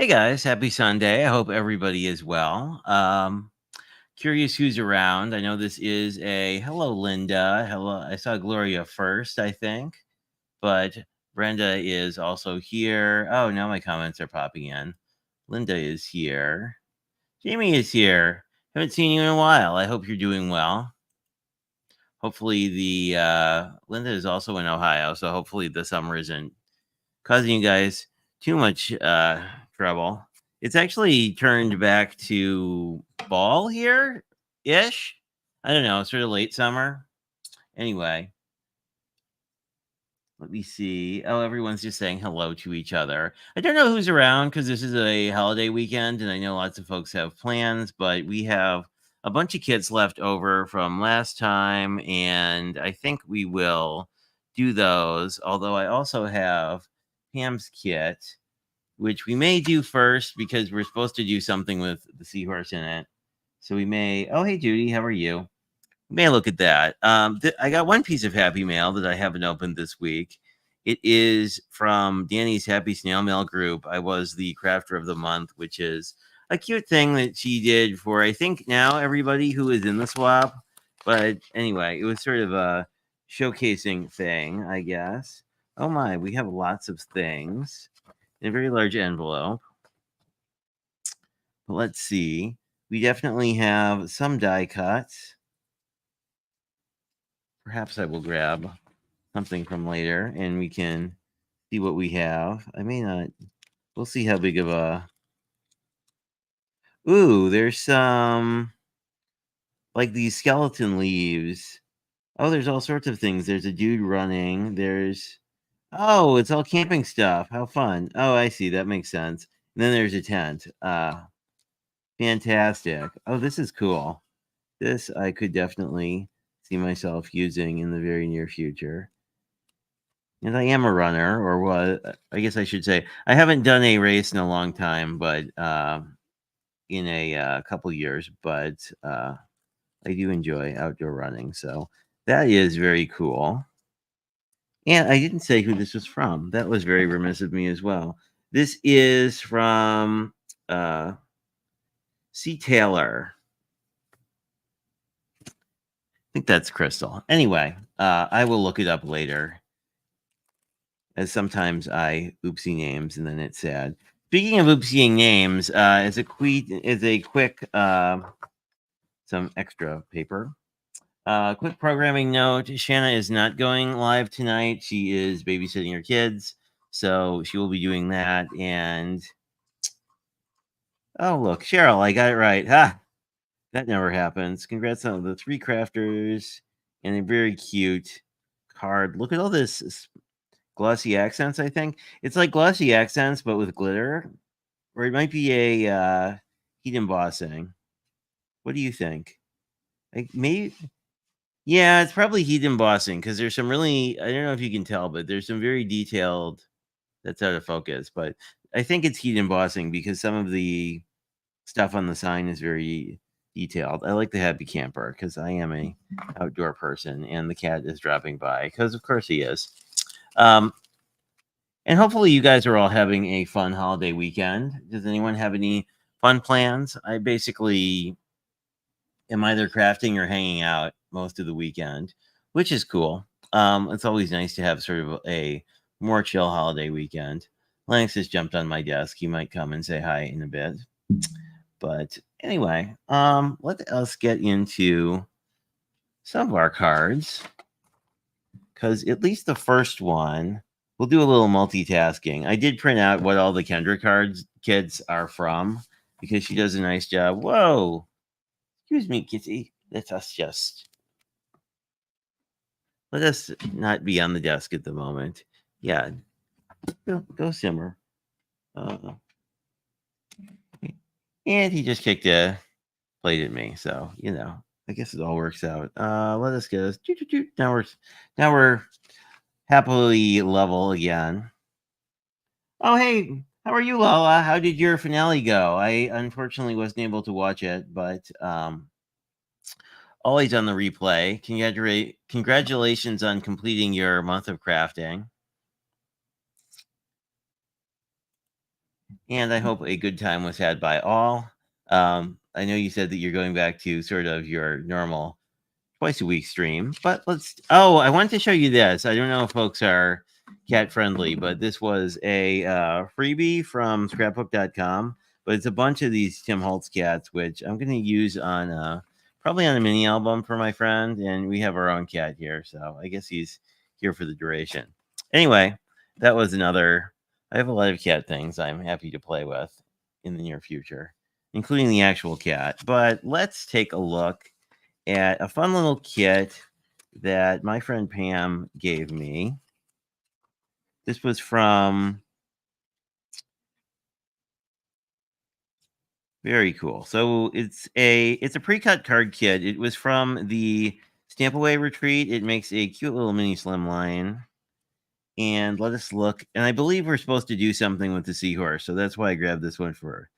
Hey guys, happy Sunday. I hope everybody is well. Curious who's around. I know this is a hello, Linda. Hello. I saw Gloria first, I think, but Brenda is also here. Oh, now my comments are popping in. Linda is here. Jamie is here. Haven't seen you in a while. I hope you're doing well. Hopefully, the Linda is also in Ohio, so hopefully the summer isn't causing you guys too much trouble. It's actually turned back to fall here ish. I don't know, sort of late summer. Anyway, let me see. Oh, everyone's just saying hello to each other. I don't know who's around because this is a holiday weekend and I know lots of folks have plans, but we have a bunch of kits left over from last time, and I think we will do those. Although I also have Pam's kit, which we may do first because we're supposed to do something with the seahorse in it. So we may. Oh, hey, Judy, how are you? We may look at that. I got one piece of happy mail that I haven't opened this week. It is from Danny's Happy Snail Mail group. I was the crafter of the month, which is a cute thing that she did for, I think, now everybody who is in the swap. But anyway, it was sort of a showcasing thing, I guess. Oh my, we have lots of things in a very large envelope. But let's see. We definitely have some die cuts. Perhaps I will grab something from later and we can see what we have. I may not. We'll see how big of a. Ooh, there's some like these skeleton leaves. Oh, there's all sorts of things. There's a dude running. There's. Oh, it's all camping stuff. How fun. Oh, I see. That makes sense. And then there's a tent. Fantastic. Oh, this is cool. This I could definitely see myself using in the very near future. And I am a runner, or what? I guess I should say I haven't done a race in a long time, but in a couple years. But I do enjoy outdoor running, so that is very cool. And I didn't say who this was from. That was very remiss of me as well. This is from C. Taylor. I think that's Crystal. Anyway, I will look it up later, as sometimes I oopsie names and then it's sad. Speaking of oopsieing names, as a quick some extra paper. Quick programming note: Shanna is not going live tonight. She is babysitting her kids, so she will be doing that. And oh look, Cheryl, I got it right. Ha! That never happens. Congrats on the 3 crafters and a very cute card. Look at all this glossy accents. I think it's like glossy accents, but with glitter, or it might be a heat embossing. What do you think? Like maybe, yeah, it's probably heat embossing because there's some really, I don't know if you can tell, but there's some very detailed. That's out of focus, but I think it's heat embossing because some of the stuff on the sign is very detailed. I like the happy camper because I am a outdoor person, and the cat is dropping by because of course he is. Um, And hopefully, you guys are all having a fun holiday weekend. Does anyone have any fun plans? I basically am either crafting or hanging out most of the weekend, which is cool. It's always nice to have sort of a more chill holiday weekend. Lennox has jumped on my desk. He might come and say hi in a bit. But anyway, let us get into some of our cards, because at least the first one, we'll do a little multitasking. I did print out what all the Kendra cards kids are from because she does a nice job. Whoa, excuse me, Kitty. Let us not be on the desk at the moment. Yeah, go simmer. And he just kicked a plate at me, so I guess it all works out. Let us get us. Now we're happily level again. Oh, hey, how are you, Lala? How did your finale go? I unfortunately wasn't able to watch it, but always on the replay. Congratulations on completing your month of crafting. and I hope a good time was had by all. I know you said that you're going back to sort of your normal twice a week stream, but I wanted to show you this. I don't know if folks are cat friendly, but this was a freebie from scrapbook.com, but it's a bunch of these Tim Holtz cats, which I'm going to use on probably on a mini album for my friend, and we have our own cat here, so I guess he's here for the duration. Anyway, that was another. I have a lot of cat things I'm happy to play with in the near future, including the actual cat. But let's take a look at a fun little kit that my friend Pam gave me. This was from very cool. So it's a pre-cut card kit. It was from the Stamp Away retreat. It makes a cute little mini slimline. And let us look. And I believe we're supposed to do something with the seahorse. So that's why I grabbed this one for her.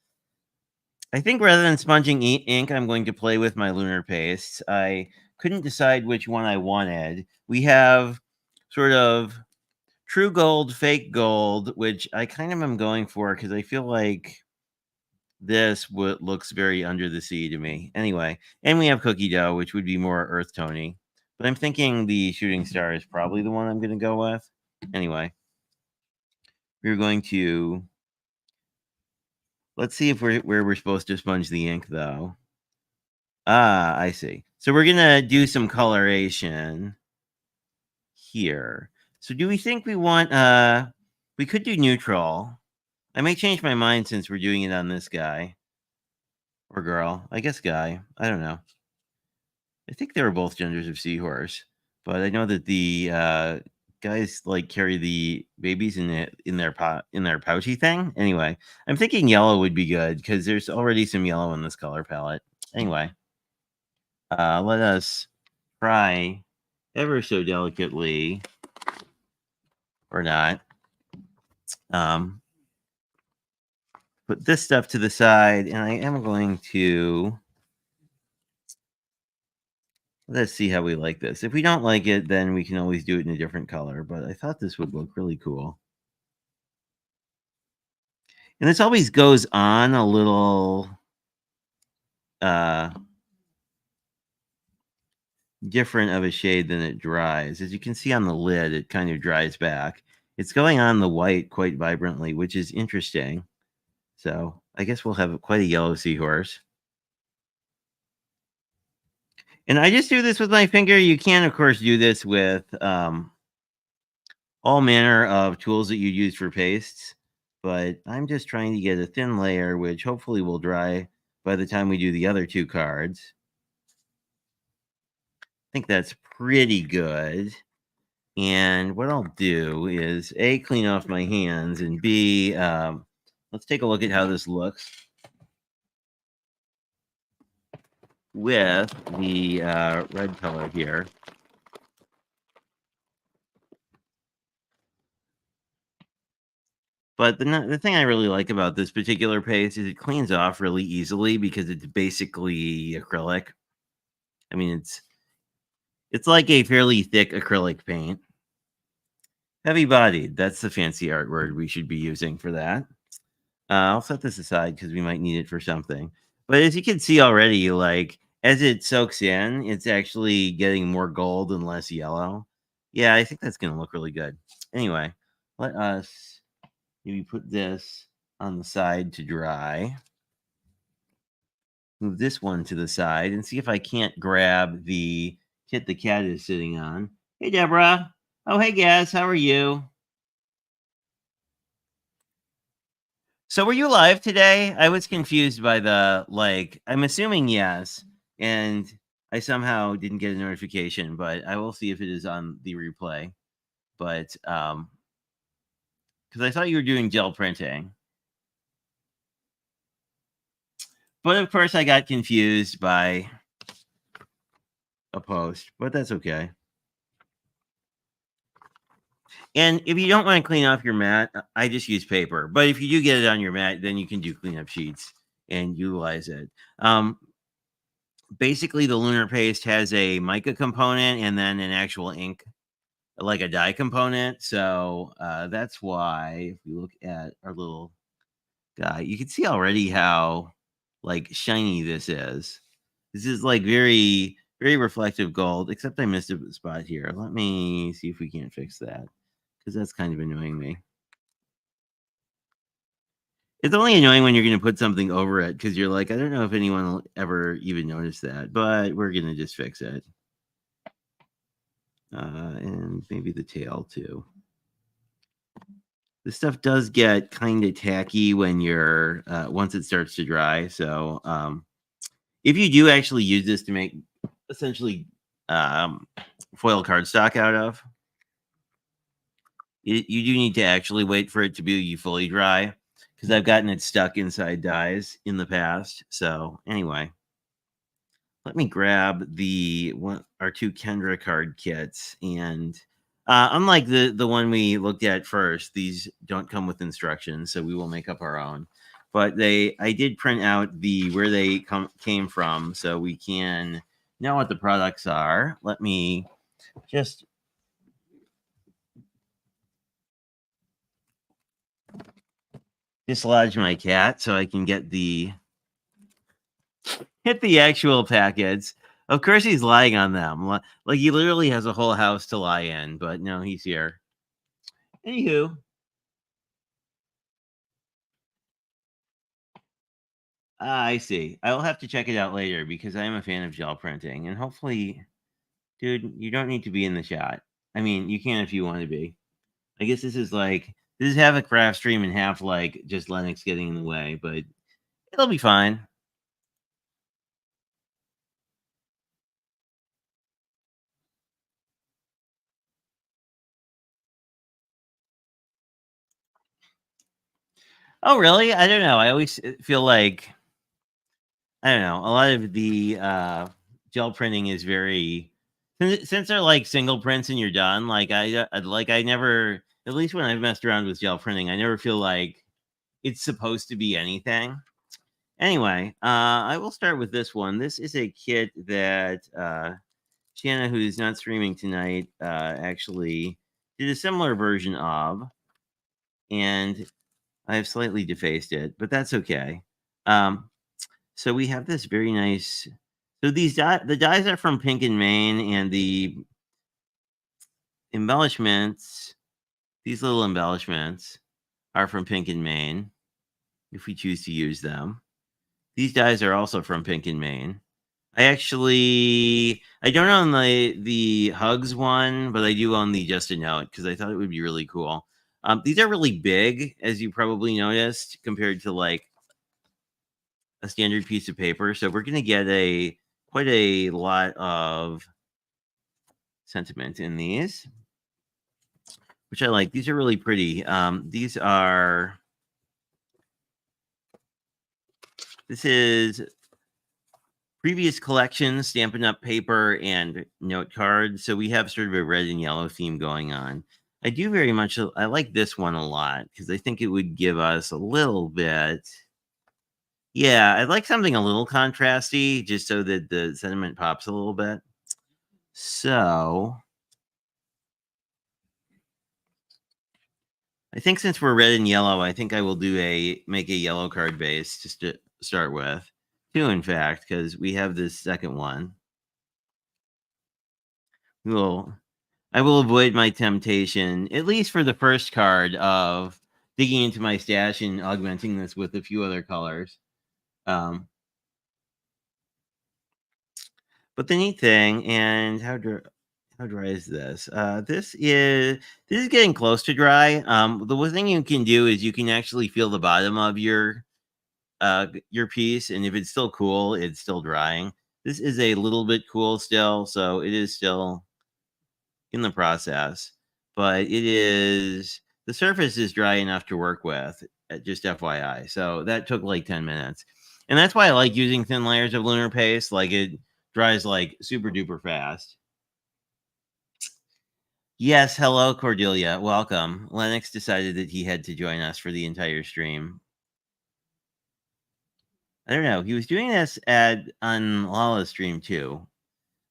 I think rather than sponging ink, I'm going to play with my lunar pastes. I couldn't decide which one I wanted. We have sort of true gold, fake gold, which I kind of am going for because I feel like this looks very under the sea to me. Anyway, and we have cookie dough, which would be more earth tony. But I'm thinking the shooting star is probably the one I'm going to go with. Anyway, we're going to let's see if where we're supposed to sponge the ink though. Ah, I see. So we're gonna do some coloration here. So do we think we want we could do neutral. I may change my mind since we're doing it on this guy. Or girl. I guess guy. I don't know. I think they were both genders of seahorse. But I know that the guys like carry the babies in their pouchy thing. Anyway, I'm thinking yellow would be good because there's already some yellow in this color palette. Anyway, let us try ever so delicately or not. Put this stuff to the side, and I am going to let's see how we like this. If we don't like it, then we can always do it in a different color. But I thought this would look really cool. And this always goes on a little different of a shade than it dries. As you can see on the lid, it kind of dries back. It's going on the white quite vibrantly, which is interesting. So I guess we'll have quite a yellow seahorse. And I just do this with my finger. You can, of course, do this with all manner of tools that you use for pastes. But I'm just trying to get a thin layer, which hopefully will dry by the time we do the other two cards. I think that's pretty good. And what I'll do is A, clean off my hands, and B, let's take a look at how this looks with the red color here. But the thing I really like about this particular paste is it cleans off really easily because it's basically acrylic. I mean, it's like a fairly thick acrylic paint. Heavy bodied. That's the fancy art word we should be using for that. I'll set this aside because we might need it for something. But as you can see already, like as it soaks in, it's actually getting more gold and less yellow. Yeah, I think that's going to look really good. Anyway, let us maybe put this on the side to dry. Move this one to the side and see if I can't grab the kit the cat is sitting on. Hey, Deborah. Oh, hey, Gaz. How are you? So were you live today? I was confused by the I'm assuming yes, and I somehow didn't get a notification, but I will see if it is on the replay. But because I thought you were doing gel printing. But of course I got confused by a post, but that's okay. And if you don't want to clean off your mat, I just use paper. But if you do get it on your mat, then you can do cleanup sheets and utilize it. Basically, the lunar paste has a mica component and then an actual ink, like a dye component. So that's why if we look at our little guy. You can see already how like shiny this is. This is like very, very reflective gold, except I missed a spot here. Let me see if we can't fix that because that's kind of annoying me. It's only annoying when you're going to put something over it because you're like, I don't know if anyone will ever even notice that, but we're going to just fix it. And maybe the tail too. This stuff does get kind of tacky when you're once it starts to dry. So if you do actually use this to make essentially foil cardstock out of, you do need to actually wait for it to be fully dry because I've gotten it stuck inside dies in the past. So anyway, let me grab our two Kendra card kits, and unlike the one we looked at first, these don't come with instructions, so we will make up our own. But I did print out where they came from, so we can know what the products are. Let me just dislodge my cat so I can hit the actual packets. Of course, he's lying on them. Like he literally has a whole house to lie in, but no, he's here. Anywho, I see. I will have to check it out later because I am a fan of gel printing, and hopefully, dude, you don't need to be in the shot. I mean, you can if you want to be. I guess this is half a craft stream and half like just Lennox getting in the way, but it'll be fine. Oh, really? I don't know. I always feel like I don't know. A lot of the gel printing is very since they're like single prints and you're done. I never, at least when I've messed around with gel printing, I never feel like it's supposed to be anything. Anyway, I will start with this one. This is a kit that Shanna, who's not streaming tonight, actually did a similar version of, and I have slightly defaced it, but that's okay. So we have this very nice. So the dies are from Pink and Main, and the embellishments, these little embellishments, are from Pink and Main. If we choose to use them, these dies are also from Pink and Main. I don't own the Hugs one, but I do own the Just a Note because I thought it would be really cool. These are really big, as you probably noticed, compared to like a standard piece of paper. So we're going to get quite a lot of sentiment in these, which I like. These are really pretty. This is previous collections, Stampin' Up! Paper and note cards. So we have sort of a red and yellow theme going on. I like this one a lot because I think it would give us a little bit. Yeah, I'd like something a little contrasty just so that the sentiment pops a little bit. So I think since we're red and yellow, I think I will make a yellow card base just to start with. Two, in fact, because we have this second one. I will avoid my temptation, at least for the first card, of digging into my stash and augmenting this with a few other colors. But the neat thing, and how dry is this? This is getting close to dry. The one thing you can do is you can actually feel the bottom of your piece, and if it's still cool, it's still drying. This is a little bit cool still, so it is still in the process, but the surface is dry enough to work with, just FYI. So that took like 10 minutes. And that's why I like using thin layers of lunar paste. Like it dries like super duper fast. Yes, hello Cordelia, welcome. Lennox decided that he had to join us for the entire stream. I don't know. He was doing this on Lala's stream too.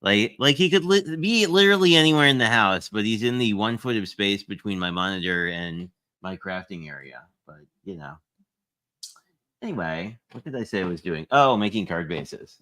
Like he could be literally anywhere in the house, but he's in the 1 foot of space between my monitor and my crafting area. But you know, Anyway, what did I say I was doing? Oh, making card bases.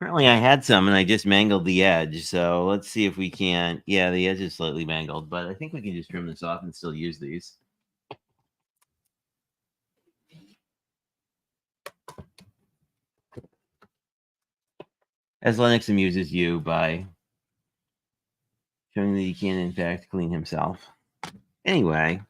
Apparently, I had some and I just mangled the edge. So let's see if we can. Yeah, the edge is slightly mangled, but I think we can just trim this off and still use these. As Lennox amuses you by showing that he can, in fact, clean himself. Anyway,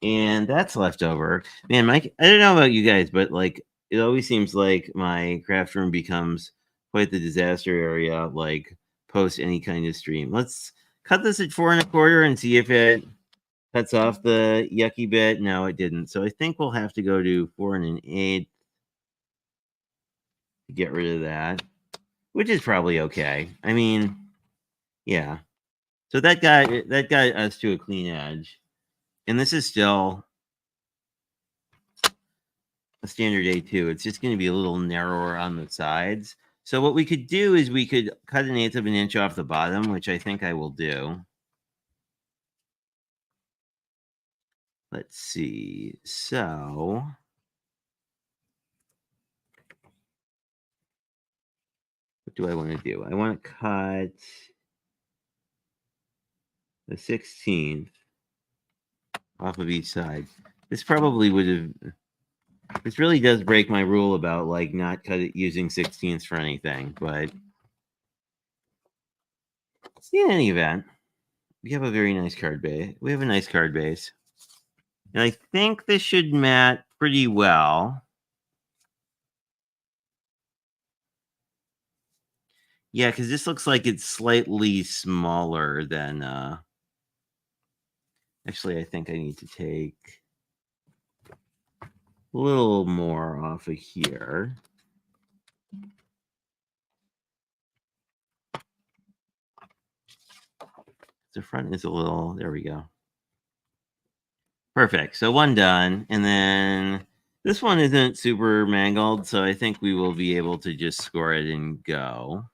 and that's left over. Man, Mike, I don't know about you guys, but like it always seems like my craft room becomes quite the disaster area, like post any kind of stream. Let's cut this at 4 1/4 and see if it cuts off the yucky bit. No, it didn't. So I think we'll have to go to 4 1/8 to get rid of that, which is probably okay. I mean, yeah. So that got us to a clean edge, and this is still a standard A2. It's just going to be a little narrower on the sides. So what we could do is we could cut 1/8 of an inch off the bottom, which I think I will do. Let's see. So what do I want to do? I want to cut the 16th off of each side. This probably would have. This really does break my rule about like not cut it using 16ths for anything, but in any event, we have a very nice card base. We have a nice card base. And I think this should mat pretty well. Yeah, because this looks like it's slightly smaller than actually I think I need to take a little more off of here. The front is a little, there we go. Perfect. So one done. And then this one isn't super mangled, so I think we will be able to just score it and go.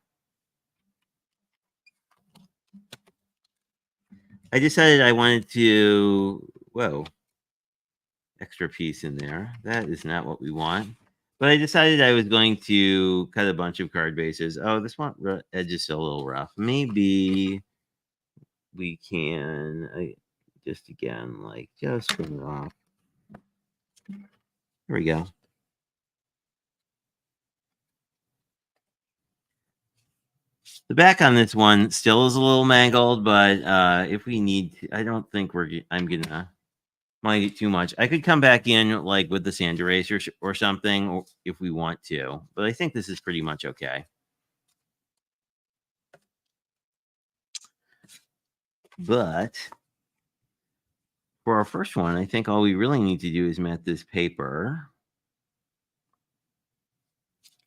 I decided I wanted to, whoa, extra piece in there. That is not what we want. But I decided I was going to cut a bunch of card bases. Oh, this one edge is still a little rough. Maybe we can just again, like, just trim it off. There we go. The back on this one still is a little mangled, but if we need to, I don't think I'm gonna mind it too much. I could come back in like with the sand eraser or something if we want to, but I think this is pretty much okay. But for our first one, I think all we really need to do is mat this paper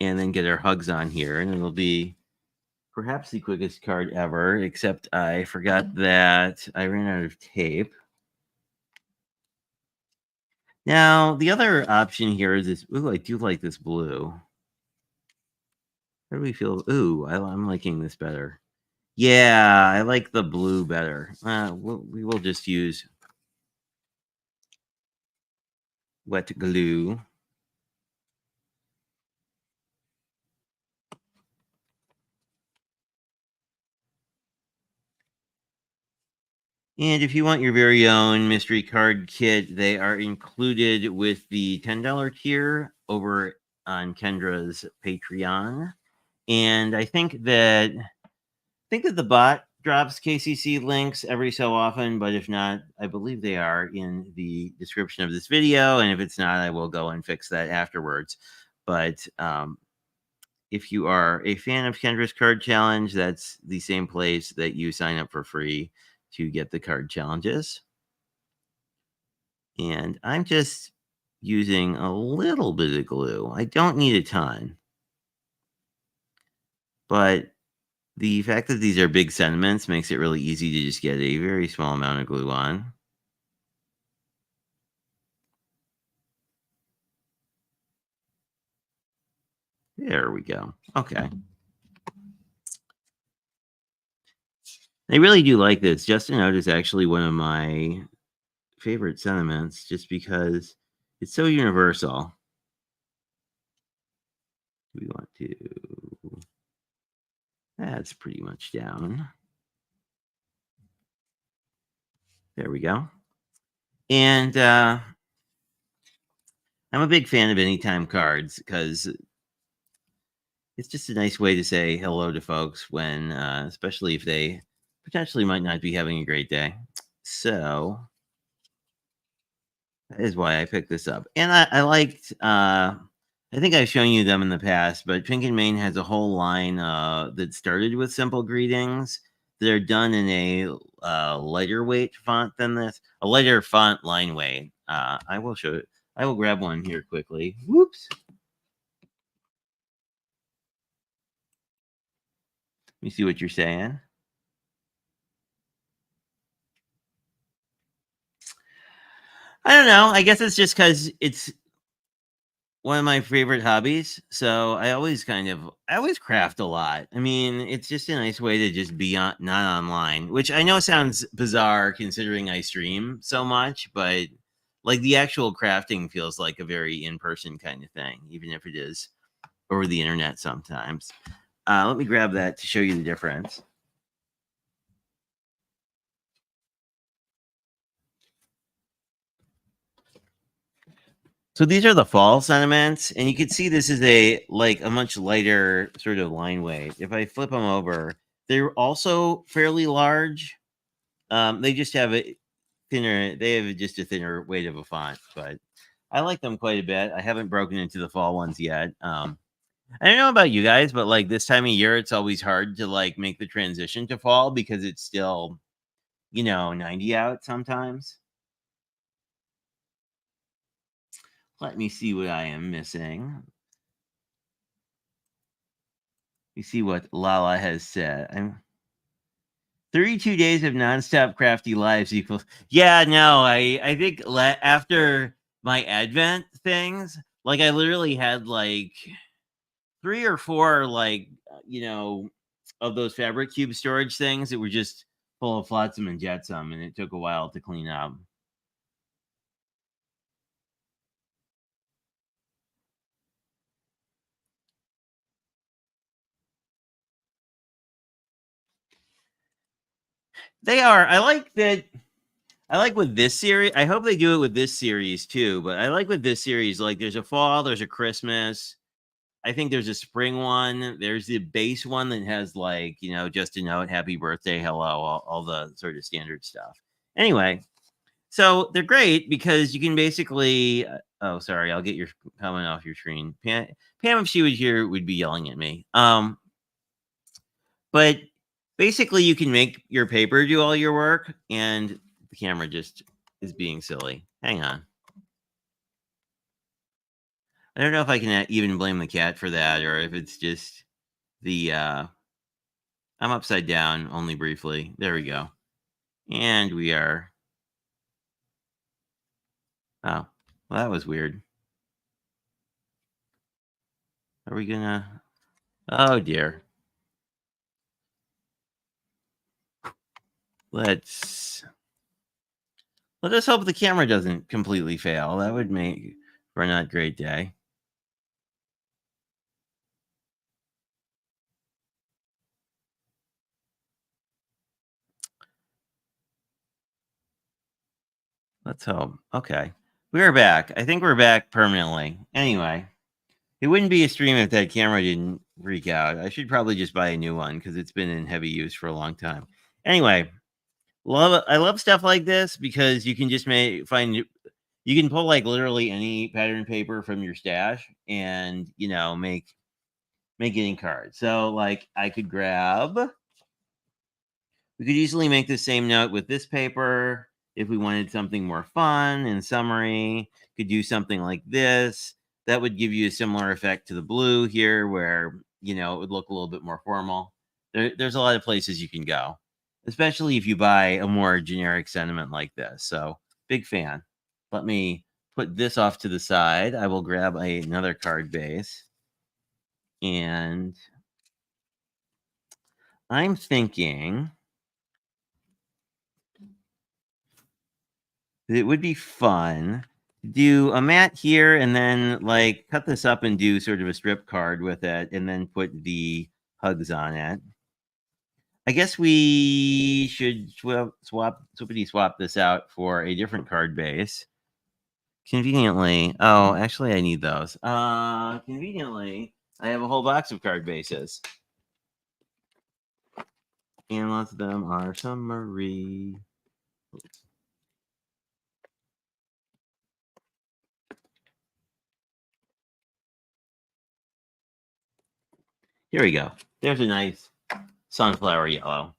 and then get our hugs on here, and it'll be perhaps the quickest card ever, except I forgot that I ran out of tape. Now, the other option here is this. Ooh, I do like this blue. How do we feel? Ooh, I'm liking this better. Yeah, I like the blue better. We will just use wet glue. And if you want your very own mystery card kit, they are included with the $10 tier over on Kendra's Patreon. And I think that the bot drops KCC links every so often, but if not, I believe they are in the description of this video. And if it's not, I will go and fix that afterwards. But if you are a fan of Kendra's Card Challenge, that's the same place that you sign up for free to get the card challenges. And I'm just using a little bit of glue. I don't need a ton. But The fact that these are big sentiments makes it really easy to just get a very small amount of glue on. There we go. Okay. I really do like this. Just a Note is actually one of my favorite sentiments just because it's so universal. We want to that's pretty much down. There we go. And I'm a big fan of anytime cards because it's just a nice way to say hello to folks when, especially if they potentially might not be having a great day. So that is why I picked this up. And I liked, I think I've shown you them in the past, but Pink and Main has a whole line that started with simple greetings. They're done in a lighter weight font than this, a lighter font line weight. I will show it. I will grab one here quickly. Whoops. Let me see what you're saying. I don't know. I guess it's just because it's one of my favorite hobbies. So I always craft a lot. I mean, it's just a nice way to just be not online, which I know sounds bizarre considering I stream so much, but like the actual crafting feels like a very in person kind of thing, even if it is over the internet sometimes. Let me grab that to show you the difference. So these are the fall sentiments, and you can see this is a much lighter sort of line weight. If I flip them over, they're also fairly large. They just have a thinner. They have just a thinner weight of a font, but I like them quite a bit. I haven't broken into the fall ones yet. I don't know about you guys, but like this time of year, it's always hard to like make the transition to fall because it's still 90 out sometimes. Let me see what I am missing. You see what Lala has said. I'm 32 days of nonstop crafty lives equals. Yeah, no, I think after my Advent things, like I literally had like three or four of those fabric cube storage things that were just full of flotsam and jetsam, and it took a while to clean up. They are. I like that. I like with this series. I hope they do it with this series too. But I like with this series, like there's a fall, there's a Christmas. I think there's a spring one. There's the base one that has like just a note, happy birthday, hello, all the sort of standard stuff. Anyway, so they're great because you can basically. Oh, sorry, I'll get your comment off your screen. Pam, if she was here, would be yelling at me. But basically, you can make your paper do all your work, and the camera just is being silly. Hang on. I don't know if I can even blame the cat for that, or if it's just the. I'm upside down only briefly. There we go, and we are. Oh, well, that was weird. Are we gonna? Oh dear. Let's let us hope the camera doesn't completely fail. That would make for a not great day. Let's hope. Okay. We're back. I think we're back permanently. Anyway, it wouldn't be a stream if that camera didn't freak out. I should probably just buy a new one because it's been in heavy use for a long time. Anyway, I love stuff like this because you can just you can pull like literally any pattern paper from your stash and make any card. So like I could grab we could easily make the same note with this paper if we wanted something more fun and summary. Could do something like this. That would give you a similar effect to the blue here where it would look a little bit more formal. there's a lot of places you can go, especially if you buy a more generic sentiment like this. So big fan. Let me put this off to the side. I will grab another card base. And I'm thinking it would be fun to do a mat here and then like cut this up and do sort of a strip card with it and then put the hugs on it. I guess we should swappity swap this out for a different card base. Conveniently, oh, actually I need those. Conveniently, I have a whole box of card bases. And lots of them are summary. Here we go. There's a nice sunflower yellow.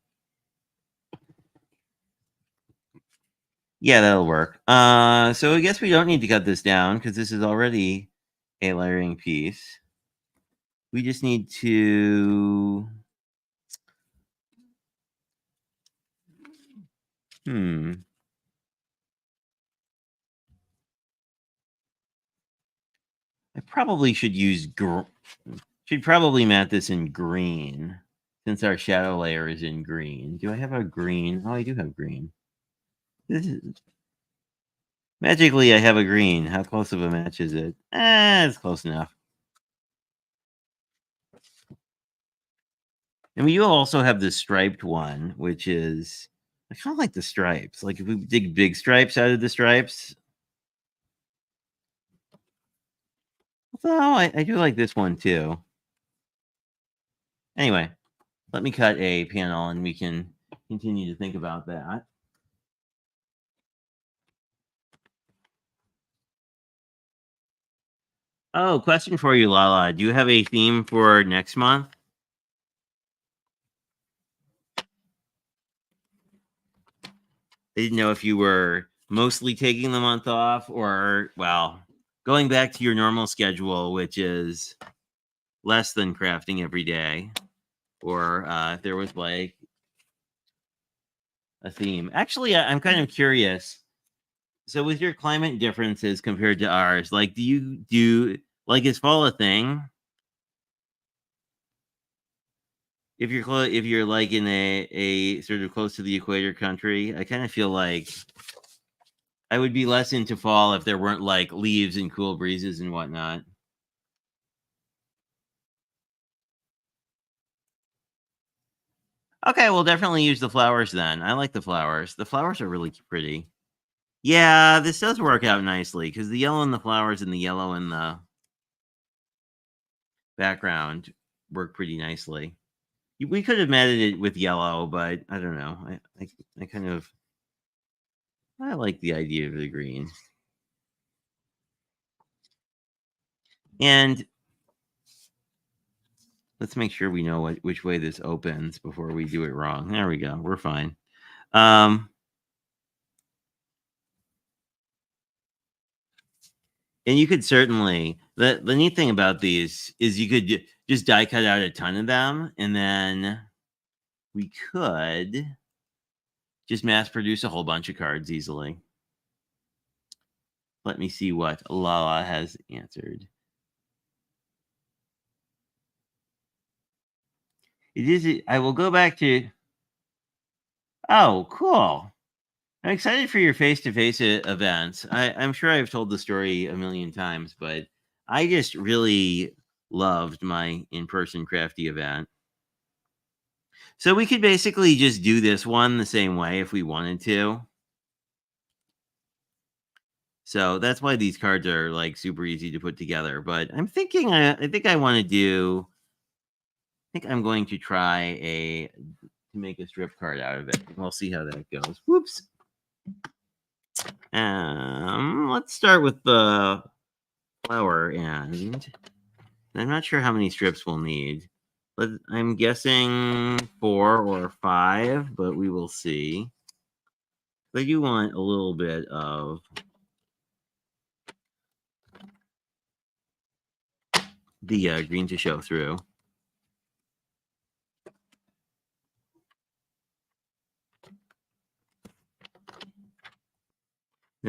Yeah, that'll work. So I guess we don't need to cut this down because this is already a layering piece. We just need to... I probably should use should probably mat this in green since our shadow layer is in green. Do I have a green? Oh, I do have green. This is... Magically, I have a green. How close of a match is it? It's close enough. And we also have the striped one, which is... I kind of like the stripes. Like if we dig big stripes out of the stripes. Although I do like this one too. Anyway, let me cut a panel and we can continue to think about that. Oh, question for you, Lala. Do you have a theme for next month? I didn't know if you were mostly taking the month off or, well, going back to your normal schedule, which is less than crafting every day, or if there was like a theme. Actually, I'm kind of curious. So with your climate differences compared to ours, like do you like is fall a thing? If you're like in a sort of close to the equator country, I kind of feel like I would be less into fall if there weren't like leaves and cool breezes and whatnot. Okay, we'll definitely use the flowers then. I like the flowers. The flowers are really pretty. Yeah, this does work out nicely because the yellow in the flowers and the yellow in the background work pretty nicely. We could have matted it with yellow, but I don't know. I kind of I like the idea of the green. And let's make sure we know which way this opens before we do it wrong. There we go. We're fine. And you could certainly the neat thing about these is you could just die cut out a ton of them, and then we could just mass produce a whole bunch of cards easily. Let me see what Lala has answered. It is. I will go back to. Oh, cool! I'm excited for your face-to-face events. I'm sure I've told the story a million times, but I just really loved my in-person crafty event. So we could basically just do this one the same way if we wanted to. So that's why these cards are like super easy to put together. But I'm thinking, I think I want to do. I think I'm going to try to make a strip card out of it. We'll see how that goes. Whoops. Let's start with the flower end. I'm not sure how many strips we'll need. But I'm guessing 4 or 5, but we will see. I do want a little bit of the green to show through.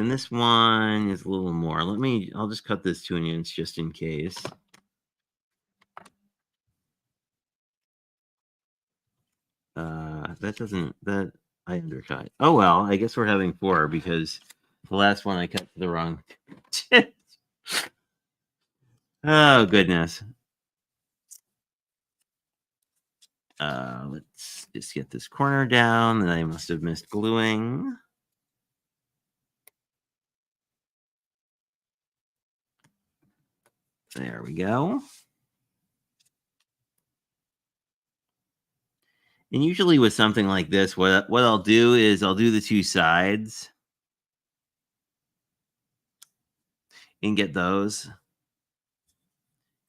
And this one is a little more. I'll just cut this to 1 inch just in case. That I undercut. Oh well, I guess we're having 4 because the last one I cut to the wrong. Oh goodness. Let's just get this corner down that I must have missed gluing. There we go. And usually with something like this, what I'll do is I'll do the 2 sides and get those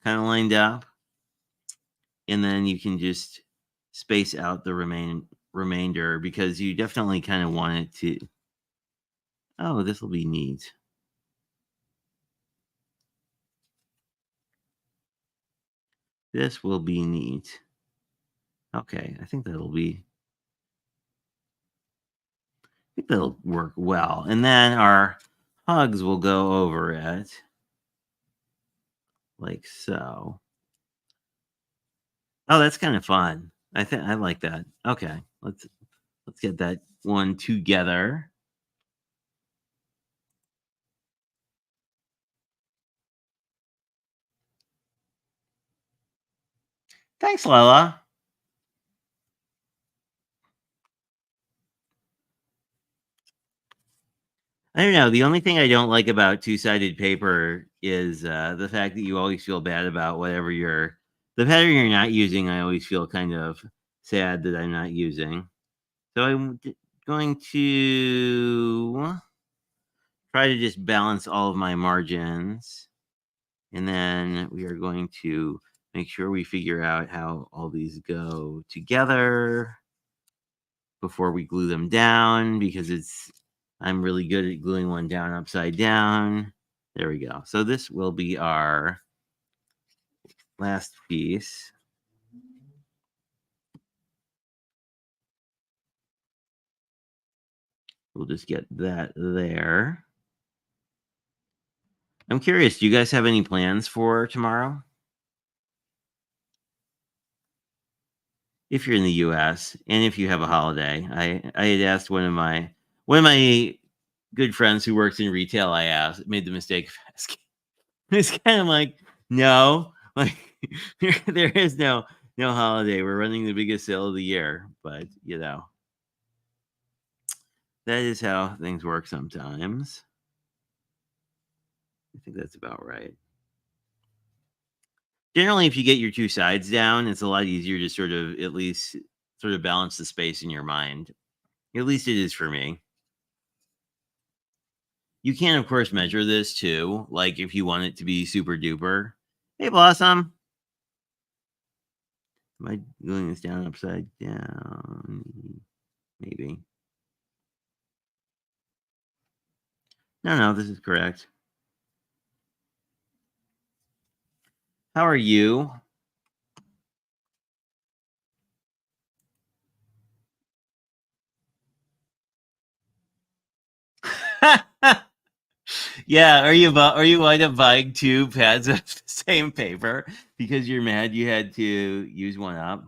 kind of lined up. And then you can just space out the remainder because you definitely kind of want it to. Oh, this will be neat. This will be neat. Okay, I think that'll work well. And then our hugs will go over it like so. Oh, that's kind of fun. I like that. Okay, let's get that one together. Thanks, Lila. I don't know. The only thing I don't like about two-sided paper is the fact that you always feel bad about the pattern you're not using. I always feel kind of sad that I'm not using. So I'm going to try to just balance all of my margins. And then we are going to make sure we figure out how all these go together before we glue them down because I'm really good at gluing one down upside down. There we go. So this will be our last piece. We'll just get that there. I'm curious, do you guys have any plans for tomorrow? If you're in the US and if you have a holiday. I had asked one of my good friends who works in retail, made the mistake of asking. It's kind of like, no, like there is no holiday. We're running the biggest sale of the year, but that is how things work sometimes. I think that's about right. Generally, if you get your 2 sides down, it's a lot easier to sort of at least sort of balance the space in your mind. At least it is for me. You can, of course, measure this too, like if you want it to be super duper. Hey, Blossom. Am I doing this down upside down? Maybe. No, this is correct. How are you? Yeah, are you wind up buying 2 pads of the same paper because you're mad you had to use one up?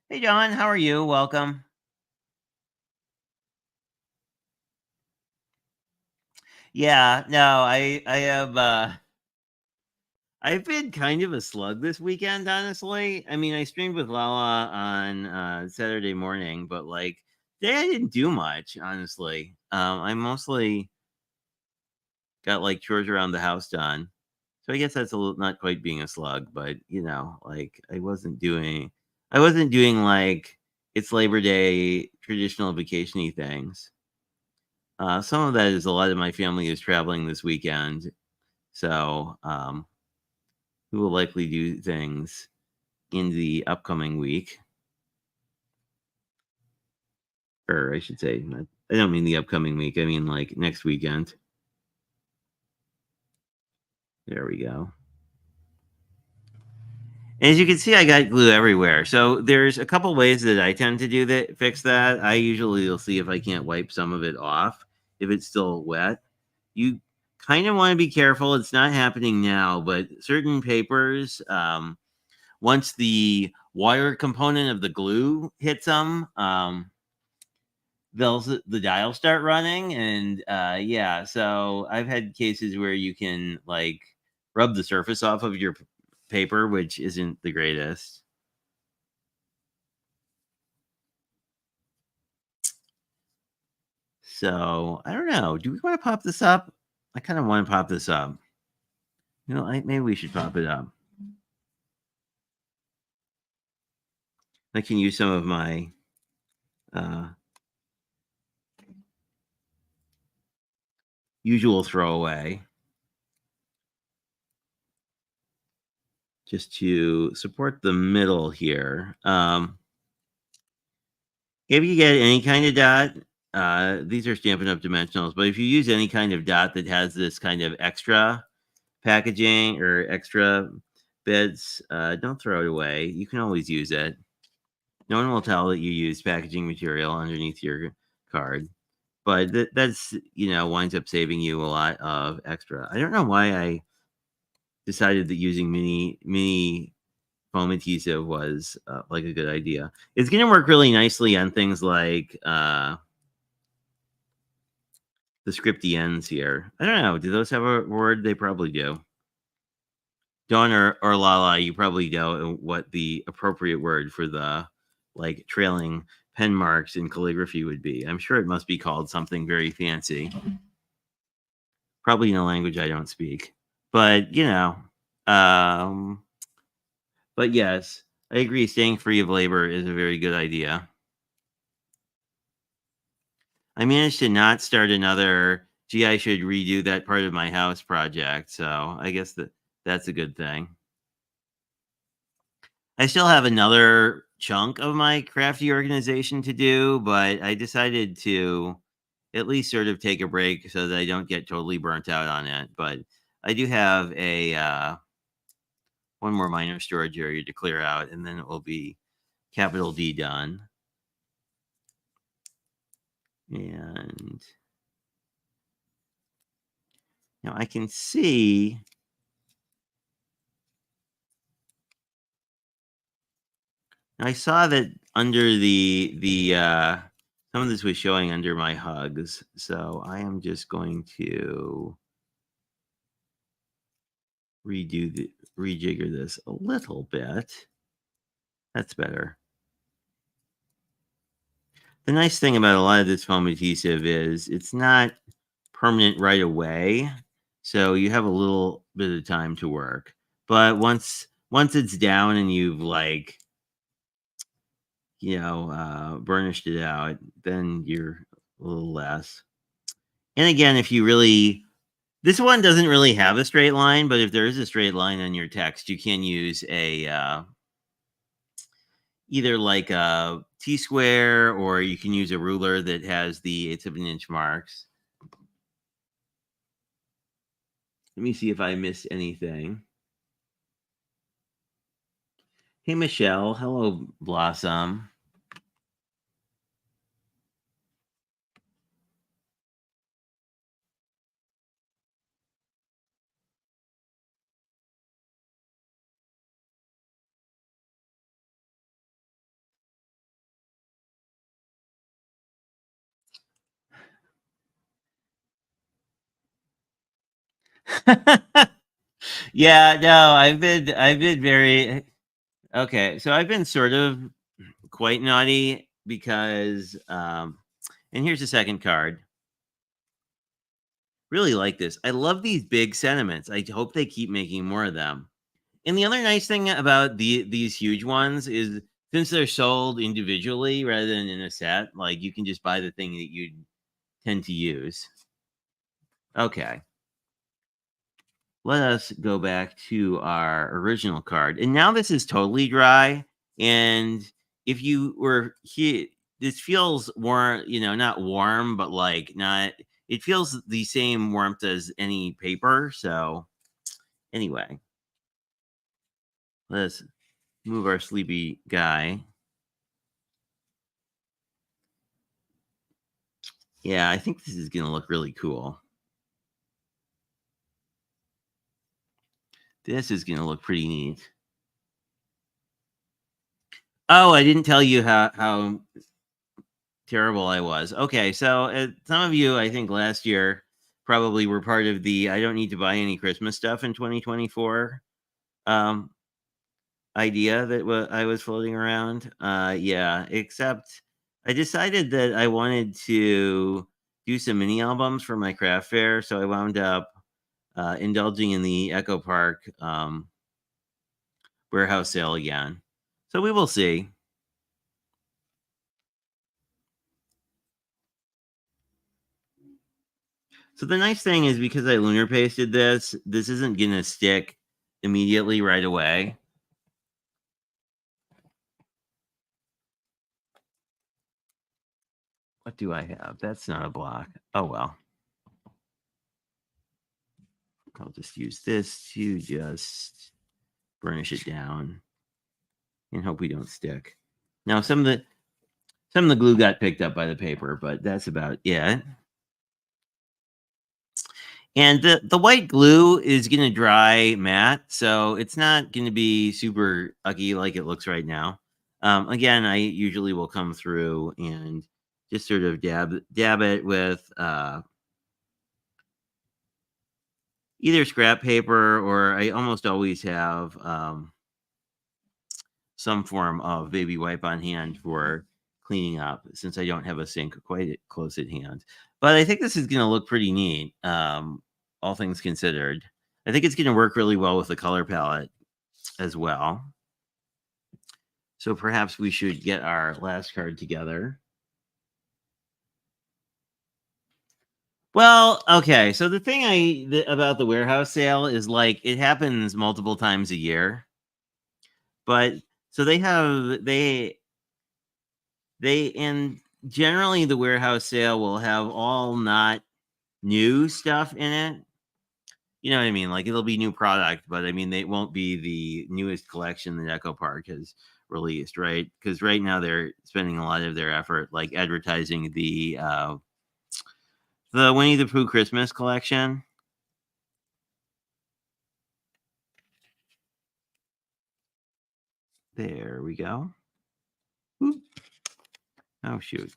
Hey, John, how are you? Welcome. Yeah, no, I have I've been kind of a slug this weekend, honestly. I mean, I streamed with Lala on Saturday morning, but like today I didn't do much, honestly. I mostly got like chores around the house done. So I guess that's not quite being a slug, but like I wasn't doing like it's Labor Day traditional vacationy things. Some of that is a lot of my family is traveling this weekend, so we will likely do things in the upcoming week, or I should say, I don't mean the upcoming week. I mean like next weekend. There we go. As you can see, I got glue everywhere. So there's a couple ways that I tend to fix that. I usually will see if I can't wipe some of it off. if it's still wet. You kind of want to be careful. It's not happening now, but certain papers, once the wire component of the glue hits them, the dial start running, and yeah. So I've had cases where you can like rub the surface off of your paper, which isn't the greatest. So I don't know. Do we want to pop this up? I kind of want to pop this up. Maybe we should pop it up. I can use some of my usual throwaway just to support the middle here. If you get any kind of dot, these are Stampin' Up! Dimensionals, but if you use any kind of dot that has this kind of extra packaging or extra bits, don't throw it away. You can always use it. No one will tell that you used packaging material underneath your card, but that's winds up saving you a lot of extra. I don't know why I decided that using mini foam adhesive was like a good idea. It's going to work really nicely on things like the scripty ends here. I don't know. Do those have a word? They probably do. Dawn or Lala, you probably know what the appropriate word for the like trailing pen marks in calligraphy would be. I'm sure it must be called something very fancy. Probably in a language I don't speak. But, but yes, I agree. Staying free of labor is a very good idea. I managed to not start another, gee, I should redo that part of my house project. So I guess that's a good thing. I still have another chunk of my crafty organization to do, but I decided to at least sort of take a break so that I don't get totally burnt out on it. But I do have a one more minor storage area to clear out, and then it will be capital D done. And now I can see I saw that under the some of this was showing under my hugs, so I am just going to rejigger this a little bit. That's better. The nice thing about a lot of this foam adhesive is it's not permanent right away, so you have a little bit of time to work. But once it's down and you've like burnished it out, then you're a little less. And again, if you really, this one doesn't really have a straight line, but if there is a straight line on your text, you can use a either like a T-square, or you can use a ruler that has the 1/8 of an inch marks. Let me see if I missed anything. Hey, Michelle. Hello, Blossom. Yeah, no, I've been very okay. So I've been sort of quite naughty because and here's the second card. Really like this. I love these big sentiments. I hope they keep making more of them. And the other nice thing about these huge ones is since they're sold individually rather than in a set, like you can just buy the thing that you tend to use. Okay. Let us go back to our original card. And now this is totally dry. And if you were here, this feels warm, not warm, but like not, it feels the same warmth as any paper. So anyway, let's move our sleepy guy. Yeah, I think this is gonna look really cool. This is gonna look pretty neat. Oh, I didn't tell you how terrible I was. Okay, so some of you, I think, last year probably were part of the "I don't need to buy any Christmas stuff in 2024" um, idea that I was floating around. Yeah, except I decided that I wanted to do some mini albums for my craft fair, so I wound up indulging in the Echo Park warehouse sale again. So we will see. So the nice thing is because I lunar pasted this isn't gonna stick immediately right away. What do I have? That's not a block. Oh well. I'll just use this to just burnish it down and hope we don't stick. Now some of the glue got picked up by the paper, but that's about it. And the white glue is gonna dry matte, so it's not gonna be super ugly like it looks right now. Again, I usually will come through and just sort of dab it with either scrap paper or I almost always have some form of baby wipe on hand for cleaning up since I don't have a sink quite close at hand. But I think this is going to look pretty neat, all things considered. I think it's going to work really well with the color palette as well. So perhaps we should get our last card together. Well, okay. So the thing about the warehouse sale is like it happens multiple times a year. But so they and generally the warehouse sale will have all not new stuff in it. You know what I mean? Like it'll be new product, but I mean they won't be the newest collection that Echo Park has released, right? Because right now they're spending a lot of their effort like advertising the Winnie the Pooh Christmas collection. There we go. Oop. Oh shoot.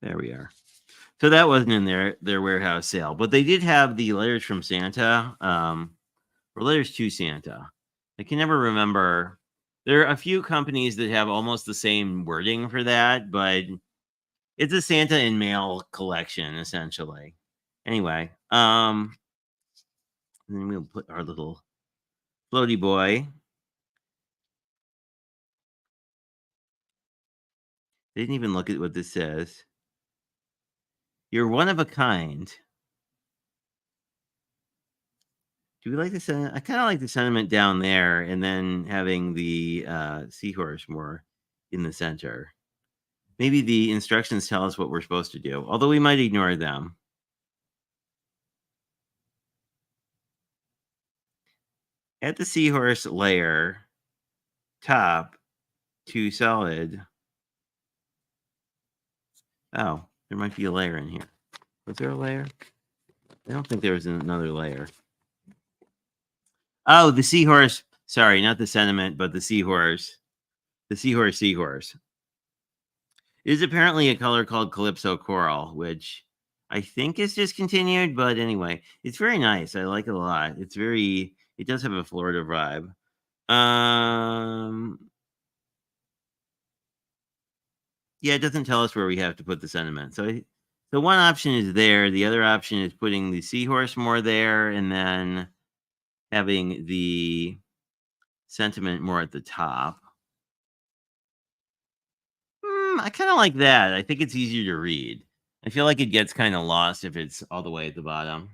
There we are. So that wasn't in their warehouse sale, but they did have the letters from Santa, or letters to Santa. I can never remember. There are a few companies that have almost the same wording for that, but it's a Santa in mail collection essentially. Anyway, and then we'll put our little floaty boy. They didn't even look at what this says. You're one of a kind. Do we like the sentiment? I kind of like the sentiment down there, and then having the seahorse more in the center. Maybe the instructions tell us what we're supposed to do, although we might ignore them. At the seahorse layer, top to solid. Oh, there might be a layer in here. Was there a layer? I don't think there was another layer. Oh, the seahorse. Sorry, not the sentiment, but the seahorse. The seahorse. It is apparently a color called Calypso Coral, which I think is discontinued, but anyway, it's very nice. I like it a lot. It does have a Florida vibe. Yeah, it doesn't tell us where we have to put the sentiment. So the one option is there. The other option is putting the seahorse more there and then having the sentiment more at the top. I kind of like that. I think it's easier to read. I feel like it gets kind of lost if it's all the way at the bottom.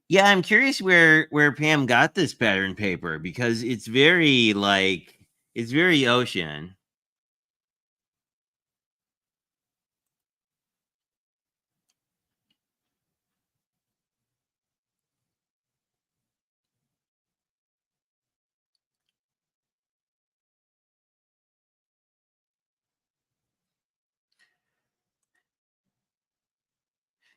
Yeah, I'm curious where Pam got this pattern paper because it's very ocean.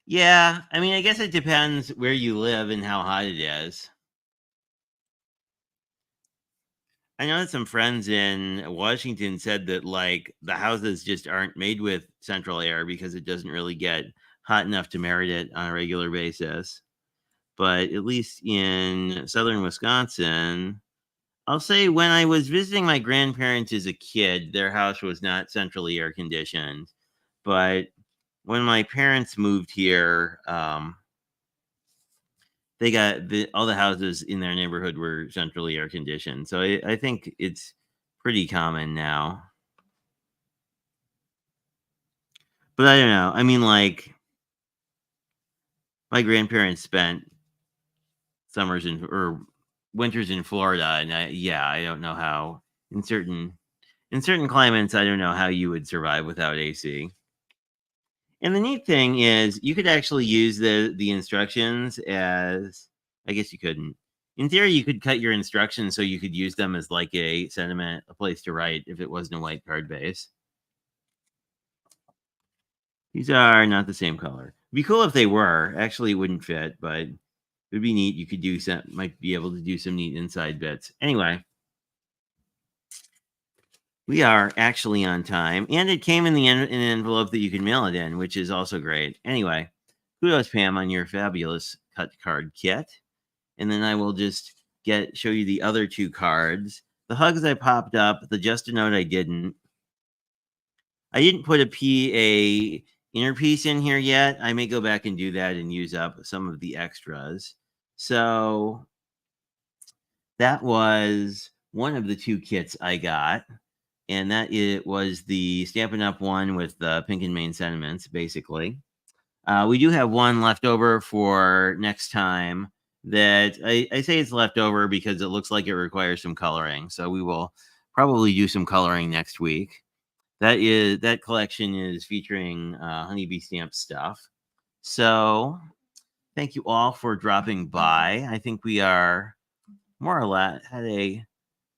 Yeah, I mean, I guess it depends where you live and how hot it is. I know that some friends in Washington said that like the houses just aren't made with central air because it doesn't really get hot enough to merit it on a regular basis. But at least in southern Wisconsin, I'll say when I was visiting my grandparents as a kid, their house was not centrally air conditioned. But when my parents moved here, they got all the houses in their neighborhood were centrally air conditioned. So I think it's pretty common now. But I don't know. I mean, like my grandparents spent summers in or winters in Florida, and yeah, I don't know how in certain climates, I don't know how you would survive without AC. And the neat thing is you could actually use the instructions as I guess you couldn't. In theory, you could cut your instructions so you could use them as like a sentiment, a place to write if it wasn't a white card base. These are not the same color. It'd be cool if they were. Actually, it wouldn't fit, but it would be neat. You could do some, might be able to do some neat inside bits. Anyway, we are actually on time, and it came in an envelope that you can mail it in, which is also great. Anyway, kudos, Pam, on your fabulous cut card kit. And then I will just show you the other two cards. The hugs I popped up, the just a note I didn't. I didn't put a inner piece in here yet. I may go back and do that and use up some of the extras. So that was one of the two kits I got. And that it was the Stampin' Up! One with the Pink and Main sentiments, basically. We do have one left over for next time that I say it's left over because it looks like it requires some coloring. So we will probably do some coloring next week. That collection is featuring honeybee stamp stuff. So thank you all for dropping by. I think we are more or less had a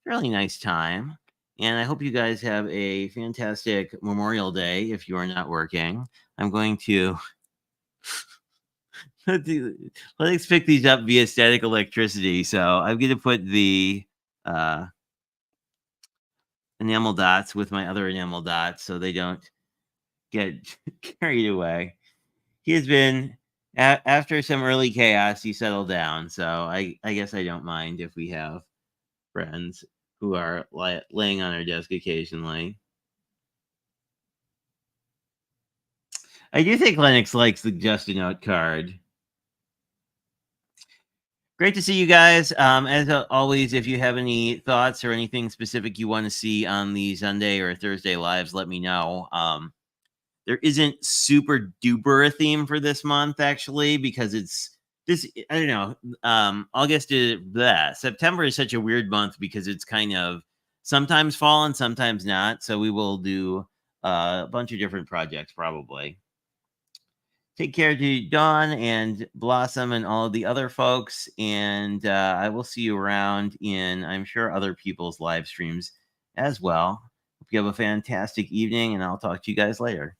fairly nice time. And I hope you guys have a fantastic Memorial Day if you are not working. I'm going to let's pick these up via static electricity. So I'm going to put the uh, enamel dots with my other enamel dots so they don't get carried away. He has been, after some early chaos, he settled down. So I guess I don't mind if we have friends who are laying on our desk occasionally. I do think Lennox likes the Just a Note card. Great to see you guys. As always, if you have any thoughts or anything specific you want to see on the Sunday or Thursday lives, let me know. There isn't super duper a theme for this month, actually, because it's this. I don't know. August is that September is such a weird month because it's kind of sometimes fall and sometimes not. So we will do a bunch of different projects probably. Take care to Dawn and Blossom and all of the other folks. And I will see you around in, I'm sure, other people's live streams as well. Hope you have a fantastic evening, and I'll talk to you guys later.